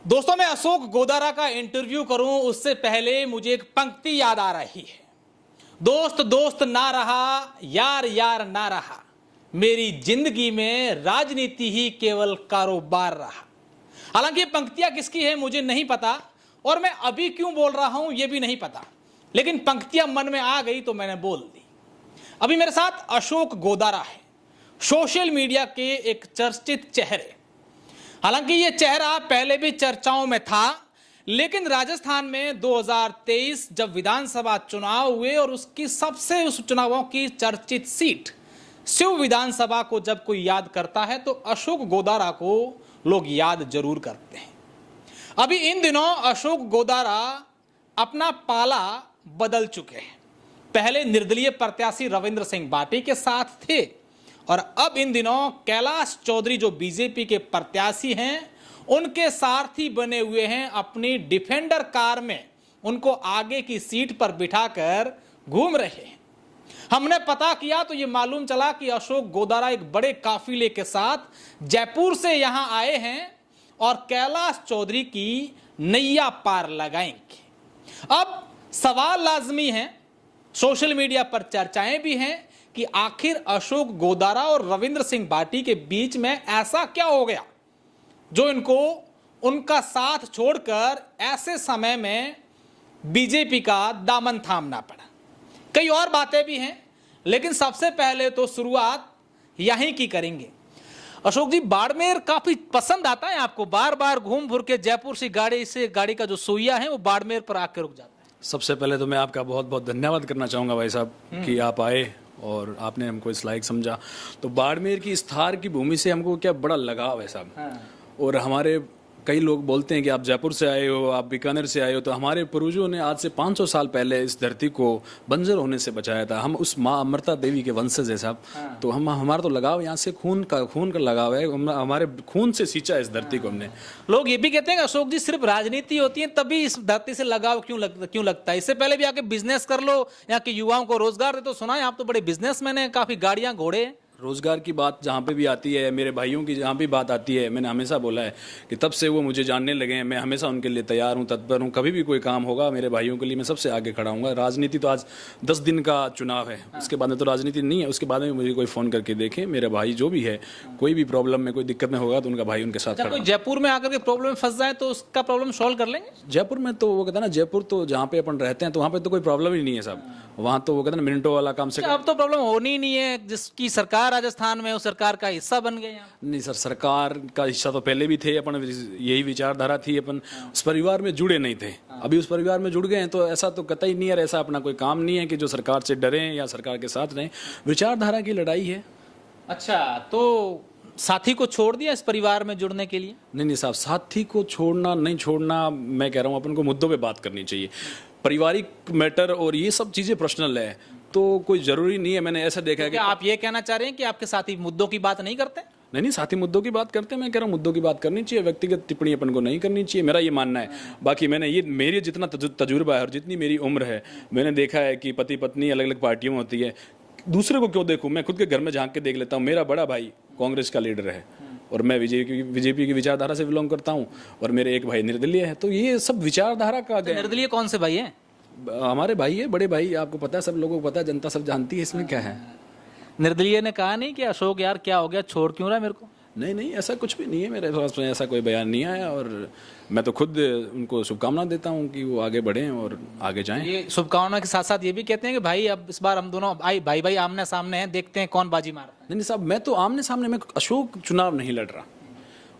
दोस्तों, मैं अशोक गोदारा का इंटरव्यू करूं उससे पहले मुझे एक पंक्ति याद आ रही है। दोस्त दोस्त ना रहा, यार यार ना रहा, मेरी जिंदगी में राजनीति ही केवल कारोबार रहा। हालांकि ये पंक्तियां किसकी है मुझे नहीं पता और मैं अभी क्यों बोल रहा हूं यह भी नहीं पता, लेकिन पंक्तियां मन में आ गई तो मैंने बोल दी। अभी मेरे साथ अशोक गोदारा है, सोशल मीडिया के एक चर्चित चेहरे। हालांकि यह चेहरा पहले भी चर्चाओं में था, लेकिन राजस्थान में 2023 जब विधानसभा चुनाव हुए और उस चुनावों की चर्चित सीट शिव विधानसभा को जब कोई याद करता है तो अशोक गोदारा को लोग याद जरूर करते हैं। अभी इन दिनों अशोक गोदारा अपना पाला बदल चुके हैं। पहले निर्दलीय प्रत्याशी रविंद्र सिंह बाटी के साथ थे और अब इन दिनों कैलाश चौधरी जो बीजेपी के प्रत्याशी हैं उनके सारथी बने हुए हैं। अपनी डिफेंडर कार में उनको आगे की सीट पर बिठाकर घूम रहे हैं। हमने पता किया तो ये मालूम चला कि अशोक गोदारा एक बड़े काफिले के साथ जयपुर से यहां आए हैं और कैलाश चौधरी की नैया पार लगाएंगे। अब सवाल लाजमी है, सोशल मीडिया पर चर्चाएं भी हैं कि आखिर अशोक गोदारा और रविंद्र सिंह बाटी के बीच में ऐसा क्या हो गया जो इनको उनका साथ छोड़कर ऐसे समय में बीजेपी का दामन थामना पड़ा। कई और बातें भी हैं, लेकिन सबसे पहले तो शुरुआत यहीं की करेंगे। अशोक जी, बाड़मेर काफी पसंद आता है आपको, बार बार घूम फिर के जयपुर से गाड़ी का जो सोइया है वो बाड़मेर पर आकर रुक जाता है। सबसे पहले तो मैं आपका बहुत बहुत धन्यवाद करना चाहूँगा भाई साहब कि आप आए और आपने हमको इस लायक समझा। तो बाड़मेर की इस थार की भूमि से हमको क्या बड़ा लगाव है साहब। और हमारे कई लोग बोलते हैं कि आप जयपुर से आए हो, आप बीकानेर से आए हो, तो हमारे पूर्वजों ने आज से 500 साल पहले इस धरती को बंजर होने से बचाया था। हम उस माँ अमृता देवी के वंशज है साहब। तो हमारा तो लगाव यहाँ से खून का लगाव है, हमारे खून से सींचा है इस धरती को हमने। लोग ये भी कहते हैं कि अशोक जी सिर्फ राजनीति होती है तभी इस धरती से लगाव क्यों लगता है। इससे पहले भी आके बिजनेस कर लो, यहाँ के युवाओं को रोजगार दे। तो सुना है आप तो बड़े बिजनेसमैन हैं, काफी गाड़ियां घोड़े हैं। रोज़गार की बात जहाँ पे भी आती है, मेरे भाइयों की जहाँ भी बात आती है, मैंने हमेशा बोला है कि तब से वो मुझे जानने लगे हैं, मैं हमेशा उनके लिए तैयार हूँ, तत्पर हूँ। कभी भी कोई काम होगा मेरे भाइयों के लिए मैं सबसे आगे खड़ा हूँगा। राजनीति तो आज 10 दिन का चुनाव है, उसके बाद में तो राजनीति नहीं है। उसके बाद में मुझे कोई फ़ोन करके देखे, मेरे भाई जो भी है, कोई भी प्रॉब्लम में कोई दिक्कत में होगा तो उनका भाई उनके साथ खड़ा। कोई जयपुर में आकर के प्रॉब्लम में फंस जाए तो उसका प्रॉब्लम सॉल्व कर लेंगे। जयपुर में तो वो कहता है ना, जयपुर तो जहाँ पे अपन रहते हैं तो वहाँ पे तो कोई प्रॉब्लम ही नहीं है साहब। वहाँ तो वो कहते हैं ना, मिनटों वाला काम से। अब तो प्रॉब्लम होनी ही नहीं है, जिसकी सरकार राजस्थान में उस सरकार का हिस्सा बन गए। नहीं सर, सरकार का हिस्सा तो पहले भी थे अपन, यही विचारधारा थी। अपन उस परिवार में जुड़े नहीं थे, अभी उस परिवार में जुड़ गए हैं तो ऐसा तो कतई नहीं है। ऐसा अपना कोई काम नहीं है कि जो सरकार से डरें या सरकार के साथ रहें। विचारधारा की लड़ाई है। अच्छा, तो साथी को छोड़ दिया इस परिवार में जुड़ने के लिए? नहीं साहब, साथी को छोड़ना नहीं छोड़ना, मैं कह रहा हूँ अपन को मुद्दों पे बात करनी चाहिए। पारिवारिक मैटर और ये सब चीज़ें पर्सनल है तो कोई ज़रूरी नहीं है। मैंने ऐसा देखा है कि आप ये कहना चाह रहे हैं कि आपके साथी मुद्दों की बात नहीं करते? नहीं, साथी मुद्दों की बात करते हैं। मैं कह रहा हूँ मुद्दों की बात करनी चाहिए, व्यक्तिगत टिप्पणी अपन को नहीं करनी चाहिए, मेरा ये मानना है। बाकी मेरी जितना तजुर्बा है और जितनी मेरी उम्र है, मैंने देखा है कि पति पत्नी अलग अलग पार्टियों में होती है। दूसरे को क्यों देखूँ, मैं खुद के घर में झांक के देख लेता हूँ। मेरा बड़ा भाई कांग्रेस का लीडर है और मैं बीजेपी की विचारधारा से बिलोंग करता हूँ और मेरे एक भाई निर्दलीय है। तो ये सब विचारधारा का। निर्दलीय कौन से भाई हैं? हमारे भाई है, बड़े भाई, आपको पता है, सब लोगों को पता है, जनता सब जानती है। इसमें क्या है? निर्दलीय ने कहा नहीं कि अशोक यार क्या हो गया, छोड़ क्यों रहा है मेरे को? नहीं, ऐसा कुछ भी नहीं है, मेरे पास में ऐसा कोई बयान नहीं आया। और मैं तो खुद उनको शुभकामना देता हूँ कि वो आगे बढ़ें और आगे जाएं। ये शुभकामना के साथ साथ ये भी कहते हैं कि भाई अब इस बार हम दोनों भाई आमने सामने हैं, देखते हैं कौन बाजी मारता है। नहीं साहब, मैं तो आमने सामने, मैं अशोक चुनाव नहीं लड़ रहा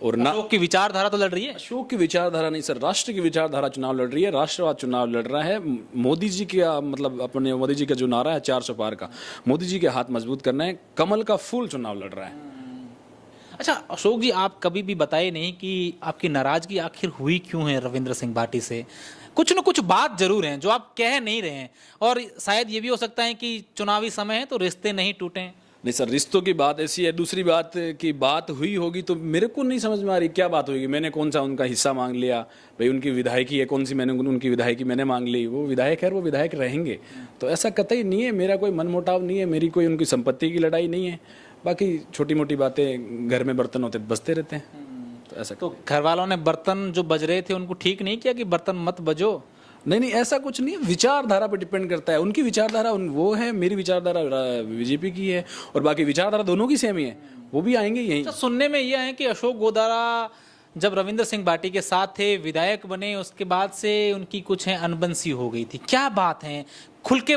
और ना अशोक की विचारधारा तो लड़ रही है। अशोक की विचारधारा नहीं सर, राष्ट्र की विचारधारा चुनाव लड़ रही है, राष्ट्रवाद चुनाव लड़ रहा है। मोदी जी का मतलब अपने मोदी जी का जो नारा है 400 पार का, मोदी जी के हाथ मजबूत करना है, कमल का फूल चुनाव लड़ रहा है। अच्छा अशोक जी, आप कभी भी बताए नहीं कि आपकी नाराजगी आखिर हुई क्यों है रविंद्र सिंह बाटी से। कुछ न कुछ बात जरूर है जो आप कह नहीं रहे हैं, और शायद ये भी हो सकता है कि चुनावी समय है तो रिश्ते नहीं टूटे। नहीं सर, रिश्तों की बात ऐसी है। दूसरी बात की बात हुई होगी तो मेरे को नहीं समझ में आ रही क्या बात होगी। मैंने कौन सा उनका हिस्सा मांग लिया? भाई उनकी विधायकी है, कौन सी मैंने उनकी विधायकी मैंने मांग ली। वो विधायक है, वो विधायक रहेंगे। तो ऐसा कतई नहीं है, मेरा कोई मनमुटाव नहीं है, मेरी कोई उनकी संपत्ति की लड़ाई नहीं है। बाकी छोटी मोटी बातें घर में बर्तन होते बसते रहते हैं। ऐसा तो घर वालों ने बर्तन जो बज रहे थे उनको ठीक नहीं किया कि बर्तन मत बजो? नहीं नहीं, ऐसा कुछ नहीं है, विचारधारा पे डिपेंड करता है। उनकी विचारधारा वो है, मेरी विचारधारा बीजेपी की है, और बाकी विचारधारा दोनों की सेम ही है, वो भी आएंगे यहीं। तो सुनने में ये है कि अशोक गोदारा जब रविंद्र सिंह भाटी के साथ थे, विधायक बने, उसके बाद से उनकी कुछ है अनबन-सी हो गई थी। क्या बात है, खुल के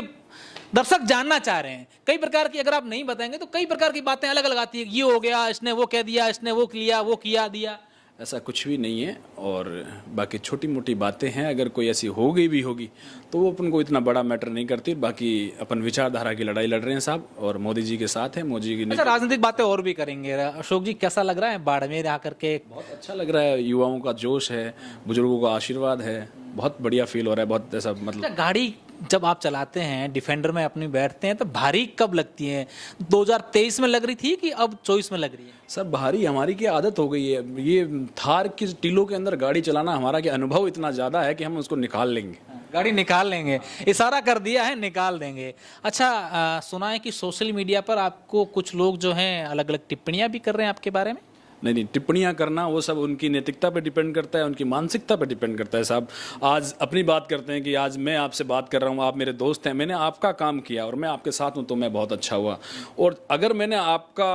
दर्शक जानना चाह रहे हैं। कई प्रकार की, अगर आप नहीं बताएंगे तो कई प्रकार की बातें अलग अलग आती है, ये हो गया, इसने वो कह दिया, इसने वो किया, वो किया दिया। ऐसा कुछ भी नहीं है, और बाकी छोटी मोटी बातें हैं, अगर कोई ऐसी हो गई भी होगी तो वो अपन को इतना बड़ा मैटर नहीं करती। बाकी अपन विचारधारा की लड़ाई लड़ रहे हैं साहब, और मोदी जी के साथ हैं। मोदी जी की अच्छा, राजनीतिक बातें और भी करेंगे। अशोक जी, कैसा लग रहा है बाड़मेर आकर के? बहुत अच्छा लग रहा है, युवाओं का जोश है, बुजुर्गों का आशीर्वाद है, बहुत बढ़िया फील हो रहा है, बहुत ऐसा मतलब। गाड़ी जब आप चलाते हैं, डिफेंडर में अपनी बैठते हैं, तो भारी कब लगती है? 2023 में लग रही थी कि अब 24 में लग रही है? सर भारी हमारी की आदत हो गई है, ये थार की टीलों के अंदर गाड़ी चलाना हमारा क्या अनुभव इतना ज़्यादा है कि हम उसको निकाल लेंगे। गाड़ी निकाल लेंगे, इशारा कर दिया है, निकाल देंगे। अच्छा, सुना है कि सोशल मीडिया पर आपको कुछ लोग जो हैं अलग अलग टिप्पणियां भी कर रहे हैं आपके बारे में? नहीं नहीं, टिप्पणियां करना वो सब उनकी नैतिकता पे डिपेंड करता है, उनकी मानसिकता पे डिपेंड करता है साहब। आज अपनी बात करते हैं कि आज मैं आपसे बात कर रहा हूँ, आप मेरे दोस्त हैं, मैंने आपका काम किया और मैं आपके साथ हूँ, तो मैं बहुत अच्छा हुआ। और अगर मैंने आपका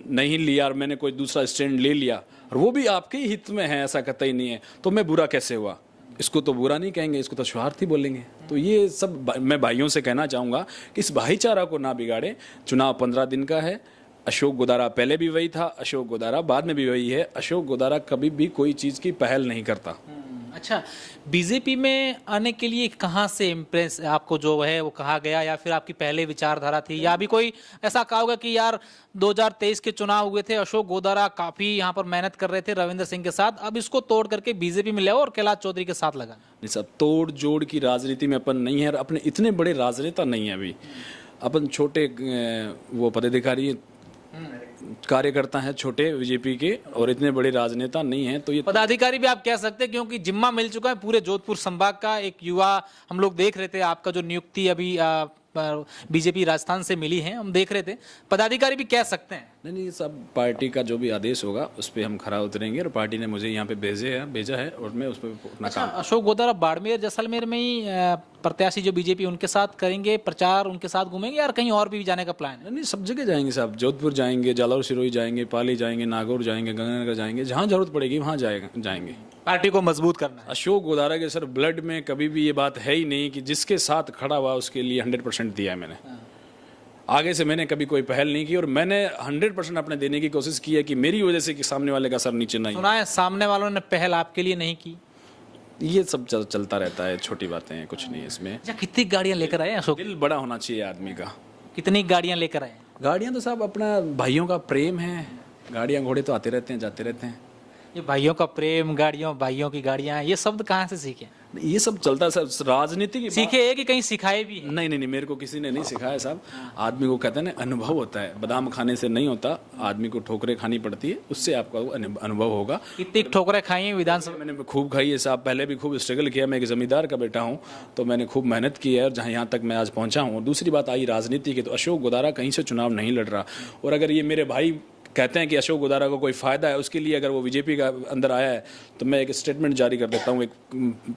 नहीं लिया और मैंने कोई दूसरा स्टैंड ले लिया और वो भी आपके ही हित में है, ऐसा कतई नहीं है, तो मैं बुरा कैसे हुआ? इसको तो बुरा नहीं कहेंगे, इसको तो स्वार्थी बोलेंगे। तो ये सब मैं भाइयों से कहना चाहूँगा कि इस भाईचारा को ना बिगाड़े। चुनाव 15 दिन का है। अशोक गोदारा पहले भी वही था, अशोक गोदारा बाद में भी वही है। अशोक गोदारा कभी भी कोई चीज़ की पहल नहीं करता। अच्छा, बीजेपी में आने के लिए कहाँ से इम्प्रेस आपको जो है वो कहा गया, या फिर आपकी पहले विचारधारा थी, या भी कोई ऐसा कहा होगा कि यार 2023 के चुनाव हुए थे, अशोक गोदारा काफ़ी यहाँ पर मेहनत कर रहे थे रविंद्र सिंह के साथ, अब इसको तोड़ करके बीजेपी में ले आओ और कैलाश चौधरी के साथ लगा? नहीं सब तोड़ जोड़ की राजनीति में अपन नहीं है, अपने इतने बड़े राजनेता नहीं है अभी। अपन छोटे वो पदाधिकारी कार्यकर्ता हैं छोटे बीजेपी के, और इतने बड़े राजनेता नहीं हैं। तो ये पदाधिकारी भी आप कह सकते हैं, क्योंकि जिम्मा मिल चुका है पूरे जोधपुर संभाग का। एक युवा हम लोग देख रहे थे, आपका जो नियुक्ति अभी बीजेपी राजस्थान से मिली है, हम देख रहे थे, पदाधिकारी भी कह सकते हैं। नहीं, सब पार्टी का जो भी आदेश होगा उस पर हम खरा उतरेंगे, और पार्टी ने मुझे यहाँ पे भेजा है और मैं उस पर अपना काम। अशोक गोदारा बाड़मेर जैसलमेर में ही प्रत्याशी जो बीजेपी उनके साथ करेंगे प्रचार, उनके साथ घूमेंगे, यार कहीं और भी जाने का प्लान है? नहीं, सब जगह जाएंगे साहब। जोधपुर जाएंगे, जालौर सिरोही जाएंगे, पाली जाएंगे, नागौर जाएंगे, गंगानगर जाएंगे, जहाँ जरूरत पड़ेगी वहाँ जाएंगे। पार्टी को मजबूत करना है। अशोक गोदारा के सर ब्लड में कभी भी ये बात है ही नहीं कि जिसके साथ खड़ा हुआ उसके लिए 100% दिया है मैंने। आगे से मैंने कभी कोई पहल नहीं की, और मैंने 100% अपने देने की कोशिश की है कि मेरी वजह से कि सामने वाले का सर नीचे नहीं। सुना है सामने वालों ने पहल आपके लिए नहीं की? ये सब चलता रहता है, छोटी बातें हैं, कुछ नहीं इसमें। अच्छा, कितनी गाड़ियां लेकर आए अशोक? दिल बड़ा होना चाहिए आदमी का। कितनी गाड़ियां लेकर आए? गाड़ियां तो साहब अपना भाइयों का प्रेम है, गाड़ियां घोड़े तो आते रहते हैं, जाते रहते हैं। ये भाइयों का प्रेम, गाड़ियों, भाइयों की गाड़ियां, ये शब्द कहाँ से सीखे? ये सब चलता है सर, राजनीति की सीखे है कि कहीं सिखाए भी है? नहीं, मेरे को किसी ने नहीं सिखाया साहब। आदमी को कहते हैं ना, अनुभव होता है, बादाम खाने से नहीं होता, आदमी को ठोकरें खानी पड़ती है, उससे आपका अनुभव होगा। कितनी ठोकरें खाई हैं विधानसभा? मैंने खूब खाई है साहब, पहले भी खूब स्ट्रगल किया। मैं एक जमींदार का बेटा हूँ, तो मैंने खूब मेहनत की है, और जहाँ यहाँ तक मैं आज पहुँचा हूँ। और दूसरी बात आई राजनीति की, तो अशोक गोदारा कहीं से चुनाव नहीं लड़ रहा, और अगर ये मेरे भाई कहते हैं कि अशोक गोदारा को कोई फ़ायदा है, उसके लिए अगर वो बीजेपी का अंदर आया है, तो मैं एक स्टेटमेंट जारी कर देता हूँ, एक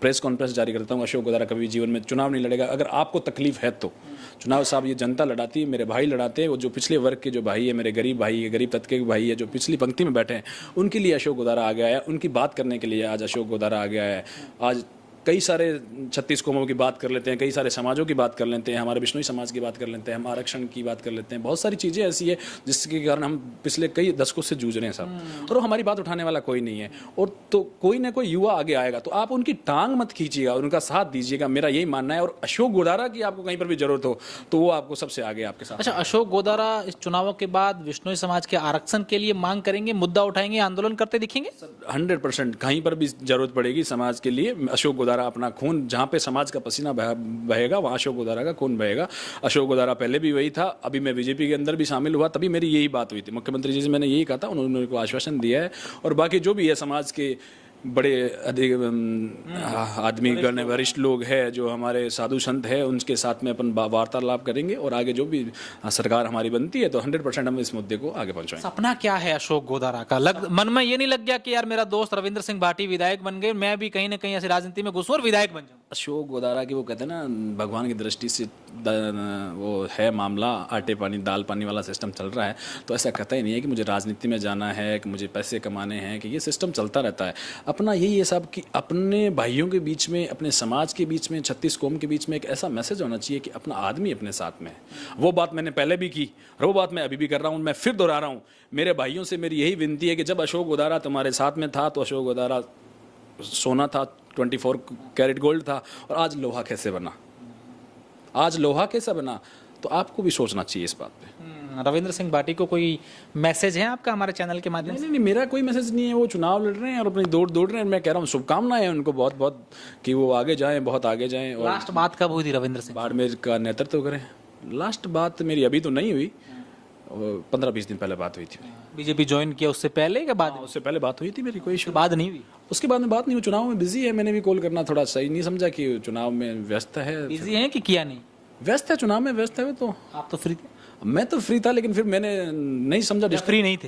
प्रेस कॉन्फ्रेंस जारी कर देता हूँ। अशोक गोदारा कभी जीवन में चुनाव नहीं लड़ेगा। अगर आपको तकलीफ है तो चुनाव साहब ये जनता लड़ाती है, मेरे भाई लड़ाते हैं। वो जो पिछले वर्ग के जो भाई है, मेरे गरीब भाई है, गरीब तबके के भाई है, जो पिछली पंक्ति में बैठे हैं, उनके लिए अशोक गोदारा आ गया है। उनकी बात करने के लिए आज अशोक गोदारा आ गया है। आज कई सारे 36 कौमों की बात कर लेते हैं, कई सारे समाजों की बात कर लेते हैं, हमारे बिश्नोई समाज की बात कर लेते हैं, हम आरक्षण की बात कर लेते हैं। बहुत सारी चीज़ें ऐसी है जिसके कारण हम पिछले कई दशकों से जूझ रहे हैं साहब, और हमारी बात उठाने वाला कोई नहीं है। और तो कोई ना कोई युवा आगे आएगा, तो आप उनकी टांग मत खींचिएगा, उनका साथ दीजिएगा, मेरा यही मानना है। और अशोक गोदारा की आपको कहीं पर भी जरूरत हो तो वो आपको सबसे आगे आपके साथ। अच्छा, अशोक गोदारा इस चुनावों के बाद बिश्नोई समाज के आरक्षण के लिए मांग करेंगे, मुद्दा उठाएंगे, आंदोलन करते दिखेंगे? 100% कहीं पर भी जरूरत पड़ेगी समाज के लिए, अशोक गोदारा अपना खून, जहाँ पे समाज का पसीना बहेगा वहाँ अशोक गोदारा का खून बहेगा। अशोक गोदारा पहले भी वही था, अभी मैं बीजेपी के अंदर भी शामिल हुआ, तभी मेरी यही बात हुई थी मुख्यमंत्री जी से, मैंने यही कहा था, उन्होंने मेरे को आश्वासन दिया है। और बाकी जो भी है समाज के बड़े अधिक आदमी गण वरिष्ठ लोग हैं जो हमारे साधु संत हैं, उनके साथ में अपन वार्तालाप करेंगे और आगे जो भी सरकार हमारी बनती है तो 100% हम इस मुद्दे को आगे पहुंचाएंगे। सपना क्या है अशोक गोदारा का? मन में ये नहीं लग गया कि यार मेरा दोस्त रविंद्र सिंह भाटी विधायक बन गए, मैं भी कहीं ना कहीं ऐसी राजनीति में घुसूं और विधायक बन जाऊं? अशोक गोदारा की वो कहते हैं ना, भगवान की दृष्टि से वो है मामला, आटे पानी दाल पानी वाला सिस्टम चल रहा है, तो ऐसा कहता ही नहीं है कि मुझे राजनीति में जाना है, कि मुझे पैसे कमाने हैं, कि ये सिस्टम चलता रहता है। अपना यही है साहब कि अपने भाइयों के बीच में, अपने समाज के बीच में, 36 कौम के बीच में एक ऐसा मैसेज होना चाहिए कि अपना आदमी अपने साथ में है। वो बात मैंने पहले भी की और वो बात मैं अभी भी कर रहा हूँ, मैं फिर दोहरा रहा हूँ। मेरे भाइयों से मेरी यही विनती है कि जब अशोक गोदारा तुम्हारे साथ में था तो अशोक गोदारा सोना था, 24 कैरेट गोल्ड था, और आज लोहा कैसे बना, आज लोहा कैसे बना, तो आपको भी सोचना चाहिए इस बात पे। रविंद्र सिंह भाटी को कोई मैसेज है आपका हमारे चैनल के माध्यम से? नहीं, मेरा कोई मैसेज नहीं है। वो चुनाव लड़ रहे हैं और अपनी दौड़ रहे हैं। मैं कह रहा हूँ शुभकामनाएं हैं उनको बहुत बहुत कि वो आगे जाएं, बहुत आगे जाएं। और लास्ट बात कब हुई थी रविंद्र सिंह? बाड़मेर का नेतृत्व करें। लास्ट बात मेरी अभी तो नहीं हुई, 15-20 दिन पहले बात हुई थी। बीजेपी ज्वाइन किया उससे पहले के बाद? उससे पहले बात हुई थी मेरी, कोई इशू बाद नहीं हुई? उसके बाद में बात नहीं हुई। चुनाव में बिजी है, मैंने भी कॉल करना थोड़ा सही नहीं समझा कि चुनाव में व्यस्त है। बिजी है कि किया नहीं? व्यस्त है, चुनाव में व्यस्त है। वो तो आप तो फ्री थे? मैं तो फ्री था, लेकिन फिर मैंने नहीं समझा फ्री नहीं थे?